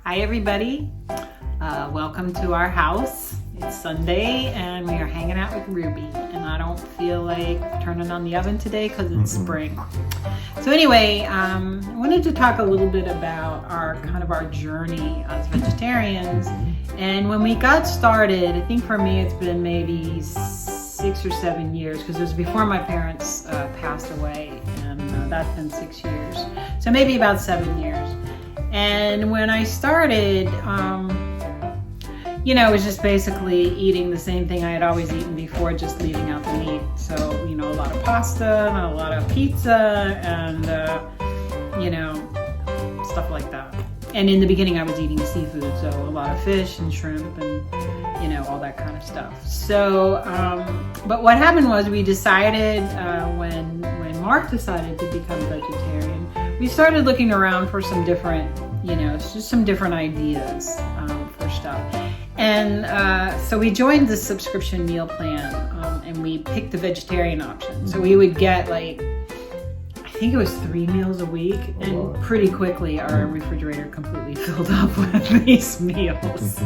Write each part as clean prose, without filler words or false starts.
Hi everybody, welcome to our house. It's Sunday and we are hanging out with Ruby, and I don't feel like turning on the oven today because it's spring. So anyway, I wanted to talk a little bit about our journey as vegetarians. And when we got started, I think for me it's been maybe 6 or 7 years, because it was before my parents passed away, and that's been 6 years. So maybe about 7 years. And when I started, it was just basically eating the same thing I had always eaten before, just leaving out the meat. So, a lot of pasta, and a lot of pizza, and, stuff like that. And in the beginning I was eating seafood, so a lot of fish and shrimp and, all that kind of stuff. So, but what happened was we decided, when Mark decided to become vegetarian, we started looking around for some different, just some different ideas for stuff. And so we joined the subscription meal plan, and we picked the vegetarian option. So we would get I think it was 3 meals a week, and pretty quickly our refrigerator completely filled up with these meals.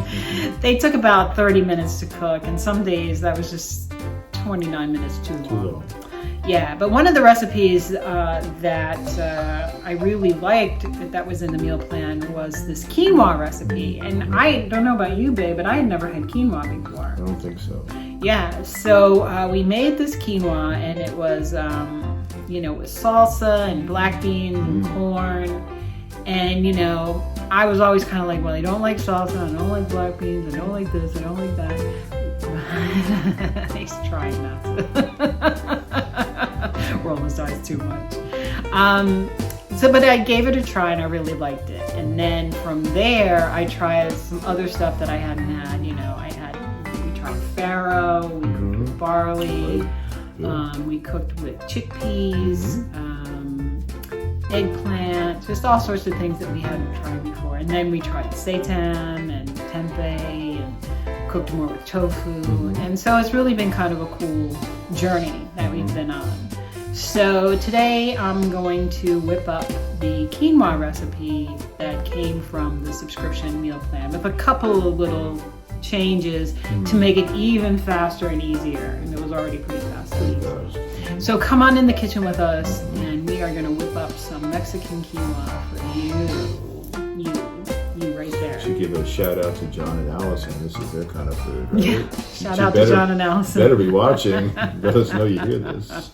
They took about 30 minutes to cook, and some days that was just 29 minutes too long. Yeah, but one of the recipes that I really liked that was in the meal plan was this quinoa recipe. And I don't know about you, babe, but I had never had quinoa before. I don't think so. Yeah, so we made this quinoa, and it was, with salsa and black beans and corn. And, I was always kind of like, well, I don't like salsa, I don't like black beans, I don't like this, I don't like that. He's trying not to roll his eyes too much. But I gave it a try and I really liked it. And then from there, I tried some other stuff that I hadn't had. We tried farro, we cooked with barley, we cooked with chickpeas, eggplant, just all sorts of things that we hadn't tried before. And then we tried seitan and tempeh, and cooked more with tofu. And so it's really been kind of a cool journey that we've been on. So today I'm going to whip up the quinoa recipe that came from the subscription meal plan with a couple of little changes to make it even faster and easier. And it was already pretty fast and easy. So come on in the kitchen with us, and we are going to whip up some Mexican quinoa for you right there. Should give a shout out to John and Allison. This is their kind of food, right? Yeah. Shout out to John and Allison. Better be watching. Let us know you hear this.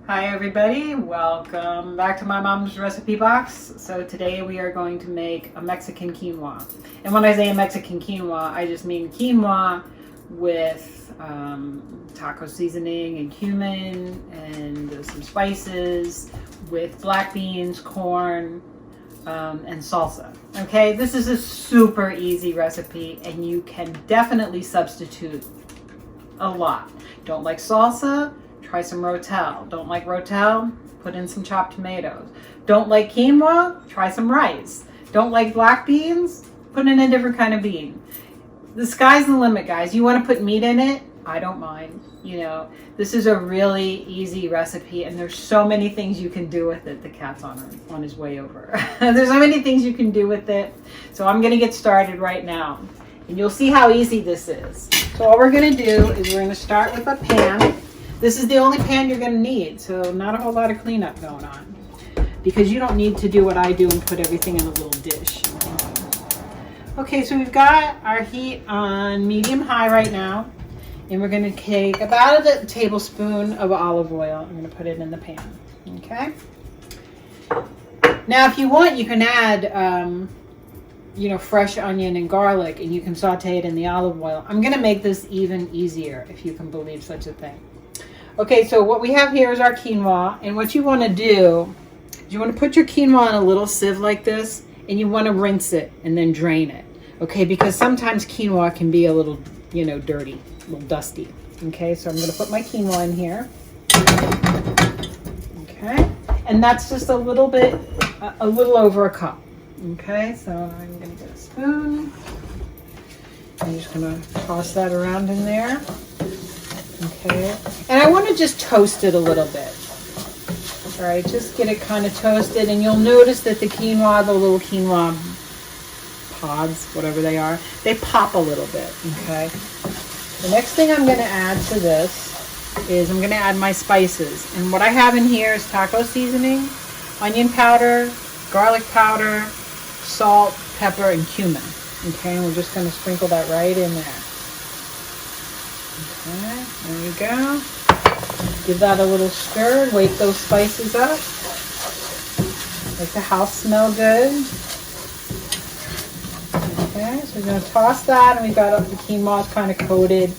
Everybody, welcome back to my mom's recipe box. So today we are going to make a Mexican quinoa. And when I say a Mexican quinoa, I just mean quinoa with taco seasoning and cumin and some spices, with black beans, corn, and salsa. Okay, this is a super easy recipe, and you can definitely substitute a lot. Don't like salsa? Try some rotel. Don't like rotel? Put in some chopped tomatoes. Don't like quinoa? Try some rice. Don't like black beans? Put in a different kind of bean. The sky's the limit, guys. You want to put meat in it? I don't mind. This is a really easy recipe, and there's so many things you can do with it. The cat's on his way over. There's so many things you can do with it. So I'm going to get started right now, and you'll see how easy this is. So all we're going to do is we're going to start with a pan. This is the only pan you're going to need, so not a whole lot of cleanup going on, because you don't need to do what I do and put everything in a little dish. Okay, so we've got our heat on medium-high right now, and we're going to take about a tablespoon of olive oil. I'm going to put it in the pan, okay? Now, if you want, you can add, fresh onion and garlic, and you can saute it in the olive oil. I'm going to make this even easier, if you can believe such a thing. Okay, so what we have here is our quinoa, and what you want to do is you want to put your quinoa in a little sieve like this, and you want to rinse it and then drain it. Okay, because sometimes quinoa can be a little you know, dirty, a little dusty. Okay, so I'm going to put my quinoa in here. Okay, and that's just a little bit, a little over a cup. Okay, so I'm going to get a spoon. I'm just going to toss that around in there. Okay, and I want to just toast it a little bit. All right, just get it kind of toasted, and you'll notice that the quinoa, the little quinoa pods, whatever they are, they pop a little bit. Okay, the next thing I'm going to add to this is I'm going to add my spices, and what I have in here is taco seasoning, onion powder, garlic powder, salt, pepper, and cumin. Okay, and we're just going to sprinkle that right in there. Okay, there you go. Give that a little stir. Wake those spices up. Make the house smell good. Okay, so we're going to toss that, and we've got the quinoa kind of coated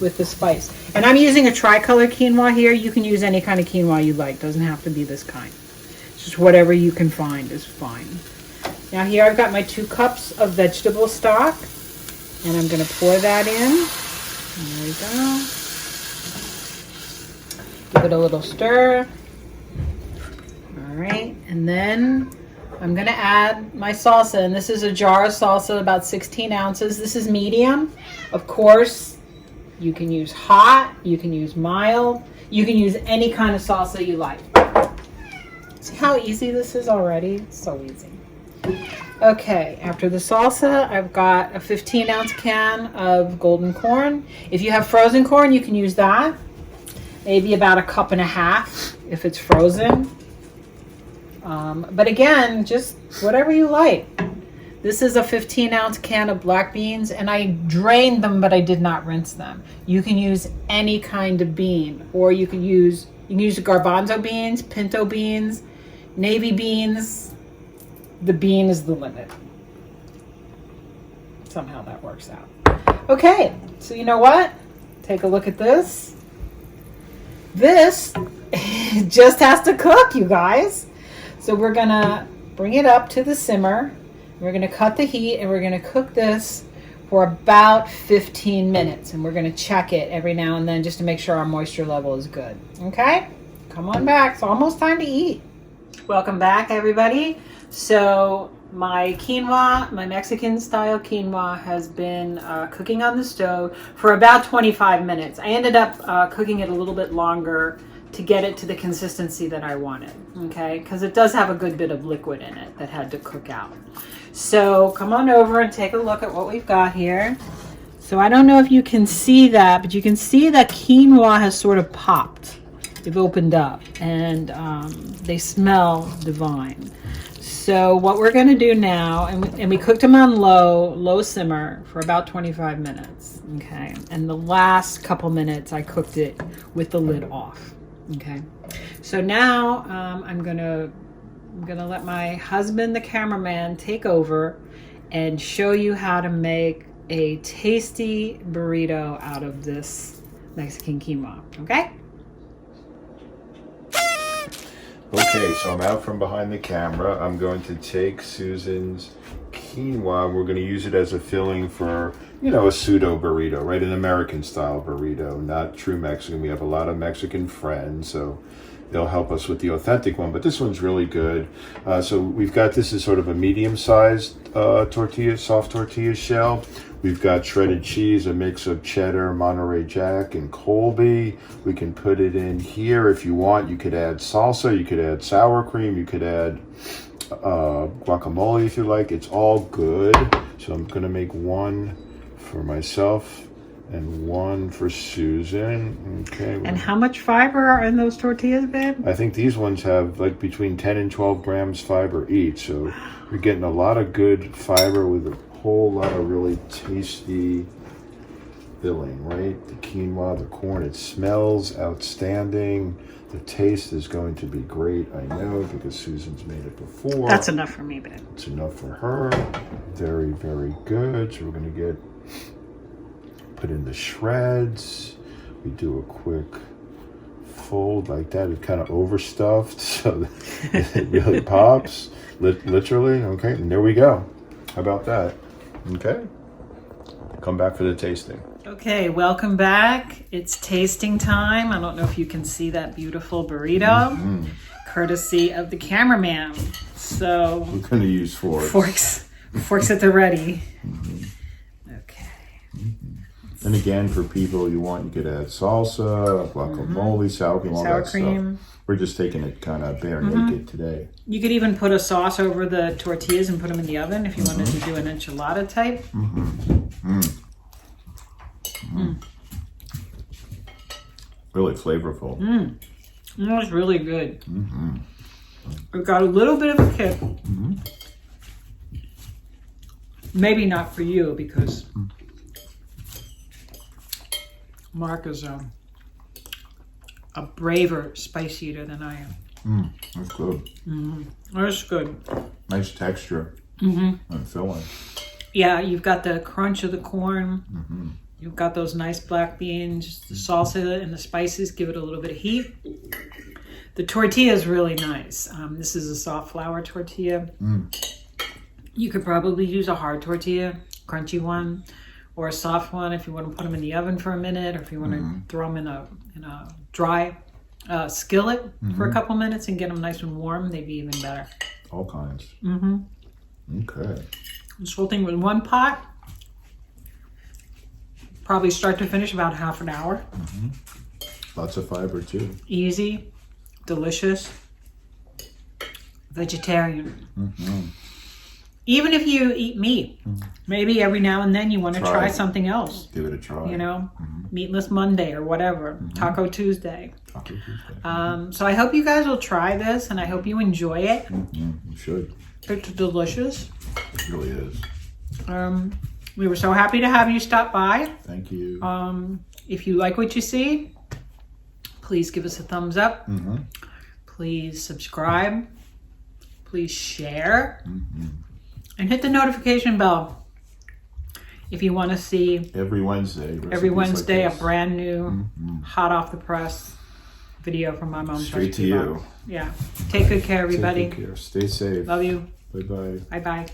with the spice. And I'm using a tricolor quinoa here. You can use any kind of quinoa you like. Doesn't have to be this kind. Just whatever you can find is fine. Now here I've got my 2 cups of vegetable stock, and I'm going to pour that in. There we go. Give it a little stir. All right, and then I'm going to add my salsa, and this is a jar of salsa, about 16 ounces. This is medium. Of course, you can use hot, you can use mild, you can use any kind of salsa you like. See how easy this is already? It's so easy. Okay, after the salsa, I've got a 15-ounce can of golden corn. If you have frozen corn, you can use that. Maybe about 1.5 cups if it's frozen. But again, just whatever you like. This is a 15-ounce can of black beans, and I drained them, but I did not rinse them. You can use any kind of bean, or you can use garbanzo beans, pinto beans, navy beans. The bean is the limit. Somehow that works out. Okay, so you know what? Take a look at this. This just has to cook, you guys. So we're gonna bring it up to the simmer. We're gonna cut the heat, and we're gonna cook this for about 15 minutes. And we're gonna check it every now and then just to make sure our moisture level is good. Okay? Come on back. It's almost time to eat. Welcome back, everybody. So my quinoa, my Mexican style quinoa, has been cooking on the stove for about 25 minutes. I ended up cooking it a little bit longer to get it to the consistency that I wanted, okay? Because it does have a good bit of liquid in it that had to cook out. So come on over and take a look at what we've got here. So I don't know if you can see that, but you can see that quinoa has sort of popped. They've opened up, and they smell divine. So what we're going to do now, and we cooked them on low simmer for about 25 minutes, okay? And the last couple minutes I cooked it with the lid off, okay? So now I'm gonna let my husband, the cameraman, take over and show you how to make a tasty burrito out of this Mexican quinoa, okay? Okay, so I'm out from behind the camera. I'm going to take Susan's quinoa. We're going to use it as a filling for, you know, a pseudo burrito, right? An American style burrito, not true Mexican. We have a lot of Mexican friends, so they'll help us with the authentic one, but this one's really good. So we've got, this is sort of a medium-sized tortilla, soft tortilla shell. We've got shredded cheese, a mix of cheddar, Monterey Jack, and Colby. We can put it in here if you want. You could add salsa, you could add sour cream, you could add guacamole if you like. It's all good. So I'm gonna make one for myself and one for Susan. Okay. And how much fiber are in those tortillas, babe? I think these ones have like between 10 and 12 grams fiber each. So you're getting a lot of good fiber with a whole lot of really tasty filling, right? The quinoa, the corn, it smells outstanding. The taste is going to be great, I know, because Susan's made it before. That's enough for me, babe. It's enough for her. Very, very good. So we're gonna put in the shreds. We do a quick fold like that. It's kind of overstuffed, so it really pops, literally. Okay, and there we go. How about that? Okay. come back for the tasting. Okay, welcome back. It's tasting time. I don't know if you can see that beautiful burrito, courtesy of the cameraman. So we're going to use forks. Forks at the ready. Okay. And again, for people you could add salsa, guacamole, sour cream, all that cream. stuff. We're just taking it kind of bare naked today. You could even put a sauce over the tortillas and put them in the oven if you wanted to do an enchilada type. Really flavorful. It was really good. It got a little bit of a kick. Maybe not for you because Mark is a braver spice eater than I am. That's good. That's good. Nice texture and filling. Yeah, you've got the crunch of the corn. You've got those nice black beans, the salsa and the spices give it a little bit of heat. The tortilla is really nice. This is a soft flour tortilla. You could probably use a hard tortilla, crunchy one, or a soft one if you want to put them in the oven for a minute, or if you want to throw them in a dry skillet for a couple minutes and get them nice and warm. They'd be even better. All kinds. Okay. This whole thing was one pot. Probably start to finish about half an hour. Lots of fiber too. Easy, delicious, vegetarian. Even if you eat meat, maybe every now and then you want to try something else. Give it a try. You know, Meatless Monday or whatever, Taco Tuesday. So I hope you guys will try this and I hope you enjoy it. You should. It's delicious. It really is. We were so happy to have you stop by. Thank you. If you like what you see, please give us a thumbs up. Please subscribe. Please share. And hit the notification bell if you want to see every Wednesday like a brand new, hot off the press video from my mom's straight to you. Yeah. Take good care, everybody. Take good care. Stay safe. Love you. Bye bye. Bye bye.